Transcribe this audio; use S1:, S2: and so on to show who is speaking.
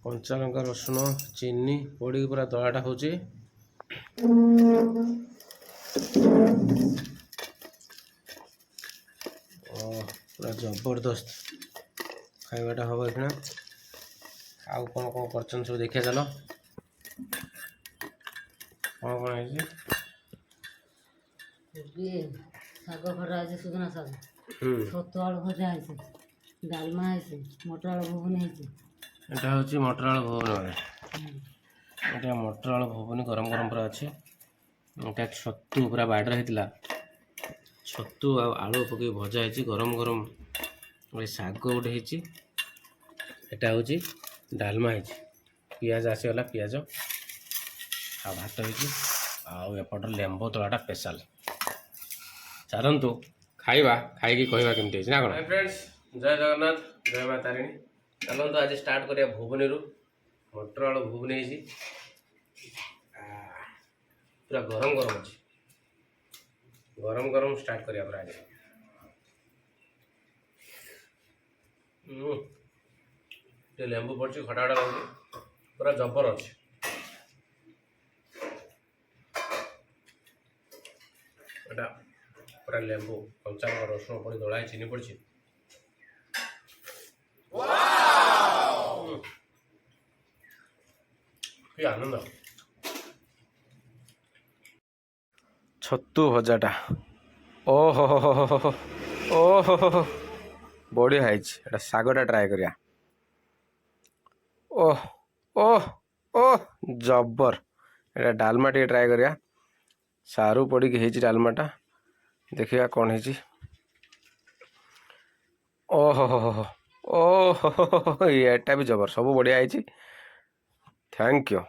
S1: कंचा लंका रसुण चीनी पड़ी पूरा दलाटा हो पूरा जबरदस्त खाइबाटा हम एखना आउ कौन कौन कर सब देखिए चलो कौन कौन है
S2: शाग खड़ा है सुजना शाग छतु आलू भजा है डालमा है मटर आलू घुगुनी है
S1: এটা হচ্ছে মটর আলু ঘুগনি এটা মটর আলু ঘুগনি গরম গরম পুরা আছে এটা ছতু পুরা বাড়িରେ ହେଇଥିଲା ଛତୁ ଆଉ ଆଳୁ ପକେଇ ଭଜା ହେଇଛି ଗରମ ଗରମ ଗୋଟେ ଶାଗ ଗୋଟେ ହେଇଛି ଏଟା ହେଉଛି ଡାଲମା ହେଇଛି ପିଆଜ ଆସିଗଲା ପିଆଜ ଆଉ ଭାତ ହେଇଛି ଆଉ ଏପଟର ଲେମ୍ବୁ ତଳାଟା ସ୍ପେଶାଲ ଚାଲନ୍ତୁ ଖାଇବା ଖାଇକି କହିବା କେମିତି ହେଇଛି ନା କ'ଣ ଫ୍ରେଣ୍ଡସ୍ ଜୟ ଜଗନ୍ନାଥ ଜୟ ମା ତାରିଣୀ चलते आज स्टार्ट करिया भुवनी मटर आलू भुवनी पूरा गरम गरम अच्छे गरम गरम स्टार्ट करिया पूरा आज लेंबू पड़ी खटा खटा लगे पूरा जबर अच्छे पूरा लेंबू कंचा रसुण पड़ी दला चीनी पड़ी आनंद छतु भजाटा ओहो ओहो बढ़िया है शागटा ट्राए करिया ओह ओह ओह जबर एटा डालमा टे ट्राए करिया सारू पड़ी के डालमाटा देखिया कौन है ओहो ओहो एटा भी जबर सब बढ़िया है थैंक यू।